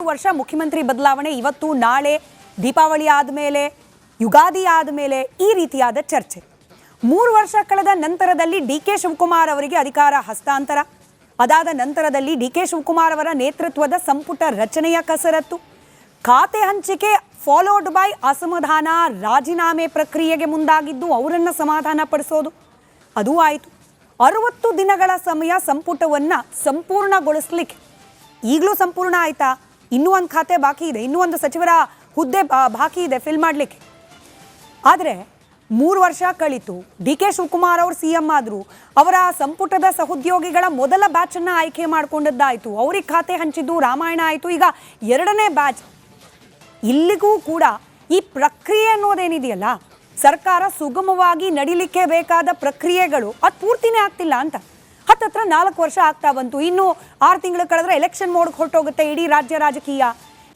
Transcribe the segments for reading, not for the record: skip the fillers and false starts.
ವರ್ಷ ಮುಖ್ಯಮಂತ್ರಿ ಬದಲಾವಣೆ ಇವತ್ತು ನಾಳೆ ದೀಪಾವಳಿ ಆದಮೇಲೆ ಯುಗಾದಿ ಆದಮೇಲೆ ಈ ರೀತಿಯಾದ ಚರ್ಚೆ. 3 ವರ್ಷ ಕಳೆದ ನಂತರದಲ್ಲಿ ಡಿ.ಕೆ. ಶಿವಕುಮಾರ್ ಅವರಿಗೆ ಅಧಿಕಾರ ಹಸ್ತಾಂತರ, ಅದಾದ ನಂತರದಲ್ಲಿ ಡಿ.ಕೆ. ಶಿವಕುಮಾರ್ ಅವರ ನೇತೃತ್ವದ ಸಂಪುಟ ರಚನೆಯ ಕಸರತ್ತು, ಖಾತೆ ಹಂಚಿಕೆ ಫಾಲೋಡ್ ಬೈ ಅಸಮಾಧಾನ, ರಾಜೀನಾಮೆ ಪ್ರಕ್ರಿಯೆಗೆ ಮುಂದಾಗಿದ್ದು ಅವರನ್ನು ಸಮಾಧಾನ ಪಡಿಸೋದು ಅದೂ ಆಯಿತು. 60 ದಿನಗಳ ಸಮಯ ಸಂಪುಟವನ್ನು ಸಂಪೂರ್ಣಗೊಳಿಸ್ಲಿಕ್ಕೆ. ಈಗಲೂ ಸಂಪೂರ್ಣ ಆಯಿತಾ? ಇನ್ನೂ ಒಂದು ಖಾತೆ ಬಾಕಿ ಇದೆ, ಇನ್ನೂ ಒಂದು ಸಚಿವರ ಹುದ್ದೆ ಬಾಕಿ ಇದೆ ಫಿಲ್ ಮಾಡಲಿಕ್ಕೆ. ಆದರೆ 3 ವರ್ಷ ಕಳಿತು, ಡಿ.ಕೆ. ಶಿವಕುಮಾರ್ ಅವರು CM ಆದರು, ಅವರ ಸಂಪುಟದ ಸಹೋದ್ಯೋಗಿಗಳ ಮೊದಲ ಬ್ಯಾಚನ್ನು ಆಯ್ಕೆ ಮಾಡಿಕೊಂಡದ್ದಾಯಿತು, ಅವ್ರಿಗೆ ಖಾತೆ ಹಂಚಿದ್ದು ರಾಮಾಯಣ ಆಯಿತು. ಈಗ 2ನೇ ಬ್ಯಾಚ್. ಇಲ್ಲಿಗೂ ಕೂಡ ಈ ಪ್ರಕ್ರಿಯೆ ಅನ್ನೋದೇನಿದೆಯಲ್ಲ, ಸರ್ಕಾರ ಸುಗಮವಾಗಿ ನಡಿಲಿಕ್ಕೆ ಬೇಕಾದ ಪ್ರಕ್ರಿಯೆಗಳು ಅದು ಪೂರ್ತಿನೇ ಆಗ್ತಿಲ್ಲ ಅಂತ. ಹತ್ತತ್ರ 4 ವರ್ಷ ಆಗ್ತಾ ಬಂತು, ಇನ್ನು 6 ತಿಂಗಳು ಕಳೆದ್ರೆ ಎಲೆಕ್ಷನ್ ಮೋಡ್ಗೆ ಹೊರಟೋಗುತ್ತೆ ಇಡೀ ರಾಜ್ಯ ರಾಜಕೀಯ.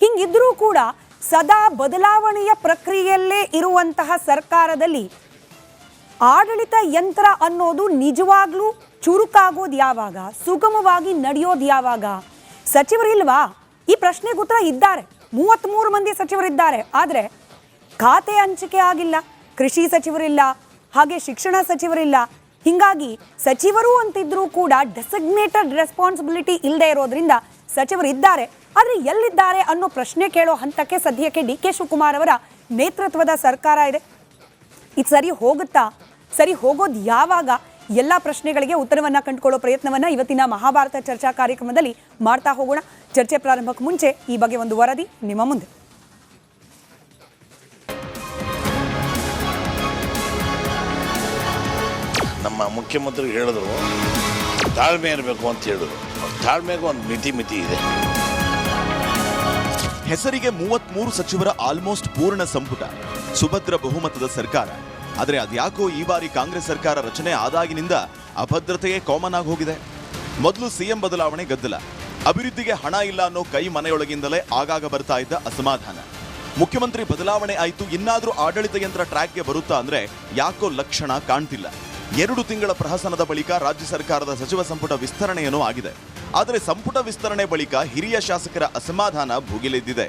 ಹಿಂಗಿದ್ರೂ ಕೂಡ ಸದಾ ಬದಲಾವಣೆಯ ಪ್ರಕ್ರಿಯೆಯಲ್ಲೇ ಇರುವಂತಹ ಸರ್ಕಾರದಲ್ಲಿ ಆಡಳಿತ ಯಂತ್ರ ಅನ್ನೋದು ನಿಜವಾಗ್ಲೂ ಚುರುಕಾಗೋದು ಯಾವಾಗ, ಸುಗಮವಾಗಿ ನಡೆಯೋದು ಯಾವಾಗ? ಸಚಿವರಿಲ್ವಾ? ಈ ಪ್ರಶ್ನೆಗೆ ಉತ್ತರ ಇದ್ದಾರೆ. 33 ಮಂದಿ ಸಚಿವರಿದ್ದಾರೆ, ಆದರೆ ಖಾತೆ ಹಂಚಿಕೆ ಆಗಿಲ್ಲ. ಕೃಷಿ ಸಚಿವರಿಲ್ಲ, ಹಾಗೆ ಶಿಕ್ಷಣ ಸಚಿವರಿಲ್ಲ. ಹೀಗಾಗಿ ಸಚಿವರು ಅಂತಿದ್ರೂ ಕೂಡ ಡೆಸಿಗ್ನೇಟೆಡ್ ರೆಸ್ಪಾನ್ಸಿಬಿಲಿಟಿ ಇಲ್ಲದೆ ಇರೋದ್ರಿಂದ ಸಚಿವರಿದ್ದಾರೆ, ಆದರೆ ಎಲ್ಲಿದ್ದಾರೆ ಅನ್ನೋ ಪ್ರಶ್ನೆ ಕೇಳೋ ಹಂತಕ್ಕೆ ಸದ್ಯಕ್ಕೆ ಡಿ.ಕೆ. ಶಿವಕುಮಾರ್ ಅವರ ನೇತೃತ್ವದ ಸರ್ಕಾರ ಇದೆ. ಇದು ಸರಿ ಹೋಗುತ್ತಾ? ಸರಿ ಹೋಗೋದು ಯಾವಾಗ? ಎಲ್ಲ ಪ್ರಶ್ನೆಗಳಿಗೆ ಉತ್ತರವನ್ನು ಕಂಡುಕೊಳ್ಳೋ ಪ್ರಯತ್ನವನ್ನು ಇವತ್ತಿನ ಮಹಾಭಾರತ ಚರ್ಚಾ ಕಾರ್ಯಕ್ರಮದಲ್ಲಿ ಮಾಡ್ತಾ ಹೋಗೋಣ. ಚರ್ಚೆ ಪ್ರಾರಂಭಕ್ಕೆ ಮುಂಚೆ ಈ ಬಗ್ಗೆ ಒಂದು ವರದಿ ನಿಮ್ಮ ಮುಂದೆ. ನಮ್ಮ ಮುಖ್ಯಮಂತ್ರಿ ಹೇಳಿದ್ರು ತಾಳ್ಮೆ ಇರಬೇಕು ಅಂತ ಹೇಳಿದ್ರು. ತಾಳ್ಮೆಗೂ ಒಂದು ಮಿತಿ ಇದೆ. ಹೆಸರಿಗೆ 33 ಸಚಿವರ ಆಲ್ಮೋಸ್ಟ್ ಪೂರ್ಣ ಸಂಪುಟ, ಸುಭದ್ರ ಬಹುಮತದ ಸರ್ಕಾರ. ಆದರೆ ಅದ್ಯಾಕೋ ಈ ಬಾರಿ ಕಾಂಗ್ರೆಸ್ ಸರ್ಕಾರ ರಚನೆ ಆದಾಗಿನಿಂದ ಅಭದ್ರತೆಯೇ ಕಾಮನ್ ಆಗಿ ಹೋಗಿದೆ. ಮೊದಲು CM ಬದಲಾವಣೆ ಗದ್ದಲ, ಅಭಿವೃದ್ಧಿಗೆ ಹಣ ಇಲ್ಲ ಅನ್ನೋ ಕೈ ಮನೆಯೊಳಗಿಂದಲೇ ಆಗಾಗ ಬರ್ತಾ ಇದ್ದ ಅಸಮಾಧಾನ. ಮುಖ್ಯಮಂತ್ರಿ ಬದಲಾವಣೆ ಆಯ್ತು, ಇನ್ನಾದ್ರೂ ಆಡಳಿತ ಯಂತ್ರ ಟ್ರ್ಯಾಕ್ಗೆ ಬರುತ್ತಾ ಅಂದ್ರೆ ಯಾಕೋ ಲಕ್ಷಣ ಕಾಣ್ತಿಲ್ಲ. 2 ತಿಂಗಳ ಪ್ರಹಸನದ ಬಳಿಕ ರಾಜ್ಯ ಸರ್ಕಾರದ ಸಚಿವ ಸಂಪುಟ ವಿಸ್ತರಣೆಯೇನೋ ಆಗಿದೆ. ಆದರೆ ಸಂಪುಟ ವಿಸ್ತರಣೆ ಬಳಿಕ ಹಿರಿಯ ಶಾಸಕರ ಅಸಮಾಧಾನ ಭುಗಿಲೆದ್ದಿದೆ.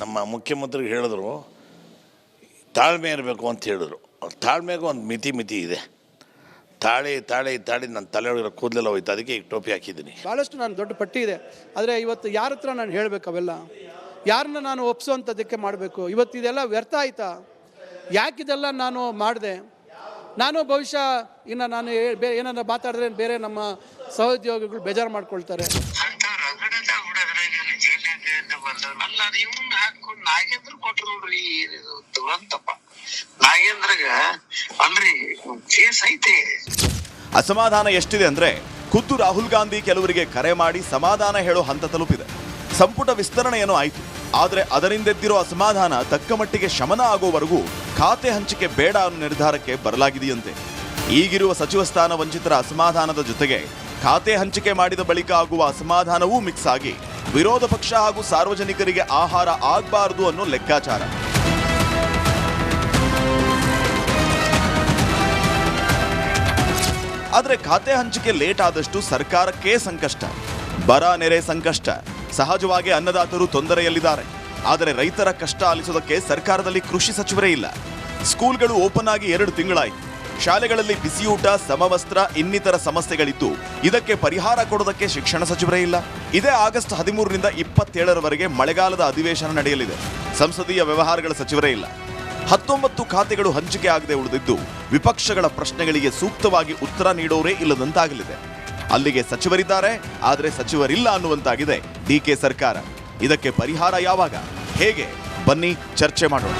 ನಮ್ಮ ಮುಖ್ಯಮಂತ್ರಿ ಹೇಳಿದ್ರು ತಾಳ್ಮೆ ಇರಬೇಕು ಅಂತ ಹೇಳಿದ್ರು. ತಾಳ್ಮೆಗೂ ಒಂದು ಮಿತಿ ಇದೆ. ತಾಳಿ ನನ್ನ ತಲೆಯೊಳಗಿರೋ ಕೂದಲೆಲ್ಲ ಹೋಯ್ತು, ಅದಕ್ಕೆ ಈಗ ಟೋಪಿ ಹಾಕಿದ್ದೀನಿ. ಭಾಳಷ್ಟು ನಾನು ದೊಡ್ಡ ಪಟ್ಟಿ ಇದೆ, ಆದರೆ ಇವತ್ತು ಯಾರ ಹತ್ರ ನಾನು ಹೇಳಬೇಕು? ಅವೆಲ್ಲ ಯಾರನ್ನ ನಾನು ಒಪ್ಸೋವಂಥದ್ದಕ್ಕೆ ಮಾಡಬೇಕು? ಇವತ್ತು ಇದೆಲ್ಲ ವ್ಯರ್ಥ ಆಯ್ತಾ? ಯಾಕಿದೆಲ್ಲ ನಾನು ಮಾಡಿದೆ? ನಾನು ಬಹುಶಃ ಇನ್ನು ನಾನು ಏನಾರ ಮಾತಾಡಿದ್ರೆ ಬೇರೆ ನಮ್ಮ ಸಹೋದ್ಯೋಗಿಗಳು ಬೇಜಾರು ಮಾಡ್ಕೊಳ್ತಾರೆ. ನಾಗೇಂದ್ರ ಕೊಟ್ರು ನೋಡ್ರಿ, ದುರಂತಪ್ಪ. ನಾಗೇಂದ್ರಗ ಅಲ್ರಿ ಕೇಸ್ ಐತೆ. ಅಸಮಾಧಾನ ಎಷ್ಟಿದೆ ಅಂದ್ರೆ ಖುದ್ದು ರಾಹುಲ್ ಗಾಂಧಿ ಕೆಲವರಿಗೆ ಕರೆ ಮಾಡಿ ಸಮಾಧಾನ ಹೇಳೋ ಹಂತ ತಲುಪಿದೆ. ಸಂಪುಟ ವಿಸ್ತರಣೆ ಏನೋ ಆಯ್ತು, ಆದರೆ ಅದರಿಂದೆದ್ದಿರೋ ಅಸಮಾಧಾನ ತಕ್ಕ ಮಟ್ಟಿಗೆ ಶಮನ ಆಗೋವರೆಗೂ ಖಾತೆ ಹಂಚಿಕೆ ಬೇಡ ಅನ್ನೋ ನಿರ್ಧಾರಕ್ಕೆ ಬರಲಾಗಿದೆಯಂತೆ. ಈಗಿರುವ ಸಚಿವ ಸ್ಥಾನ ವಂಚಿತರ ಅಸಮಾಧಾನದ ಜೊತೆಗೆ ಖಾತೆ ಹಂಚಿಕೆ ಮಾಡಿದ ಬಳಿಕ ಆಗುವ ಅಸಮಾಧಾನವೂ ಮಿಕ್ಸ್ ಆಗಿ ವಿರೋಧ ಪಕ್ಷ ಹಾಗೂ ಸಾರ್ವಜನಿಕರಿಗೆ ಆಹಾರ ಆಗಬಾರದು ಅನ್ನೋ ಲೆಕ್ಕಾಚಾರ. ಆದರೆ ಖಾತೆ ಹಂಚಿಕೆ ಲೇಟ್ ಆದಷ್ಟು ಸರ್ಕಾರಕ್ಕೆ ಸಂಕಷ್ಟ, ಬರ ನೆರೆ ಸಂಕಷ್ಟ. ಸಹಜವಾಗಿ ಅನ್ನದಾತರು ತೊಂದರೆಯಲ್ಲಿದ್ದಾರೆ. ಆದರೆ ರೈತರ ಕಷ್ಟ ಆಲಿಸೋದಕ್ಕೆ ಸರ್ಕಾರದಲ್ಲಿ ಕೃಷಿ ಸಚಿವರೇ ಇಲ್ಲ. ಸ್ಕೂಲ್ಗಳು ಓಪನ್ ಆಗಿ 2 ತಿಂಗಳಾಯಿತು. ಶಾಲೆಗಳಲ್ಲಿ ಬಿಸಿಯೂಟ, ಸಮವಸ್ತ್ರ ಇನ್ನಿತರ ಸಮಸ್ಯೆಗಳಿದ್ದು ಇದಕ್ಕೆ ಪರಿಹಾರ ಕೊಡೋದಕ್ಕೆ ಶಿಕ್ಷಣ ಸಚಿವರೇ ಇಲ್ಲ. ಇದೇ ಆಗಸ್ಟ್ 13ರಿಂದ 27ರವರೆಗೆ ಮಳೆಗಾಲದ ಅಧಿವೇಶನ ನಡೆಯಲಿದೆ. ಸಂಸದೀಯ ವ್ಯವಹಾರಗಳ ಸಚಿವರೇ ಇಲ್ಲ. 19 ಖಾತೆಗಳು ಹಂಚಿಕೆ ಆಗದೆ ಉಳಿದಿದ್ದು ವಿಪಕ್ಷಗಳ ಪ್ರಶ್ನೆಗಳಿಗೆ ಸೂಕ್ತವಾಗಿ ಉತ್ತರ ನೀಡೋರೇ ಇಲ್ಲದಂತಾಗಲಿದೆ. ಅಲ್ಲಿಗೆ ಸಚಿವರಿದ್ದಾರೆ, ಆದರೆ ಸಚಿವರಿಲ್ಲ ಅನ್ನುವಂತಾಗಿದೆ ಡಿ.ಕೆ. ಸರ್ಕಾರ. ಇದಕ್ಕೆ ಪರಿಹಾರ ಯಾವಾಗ, ಹೇಗೆ? ಬನ್ನಿ ಚರ್ಚೆ ಮಾಡೋಣ.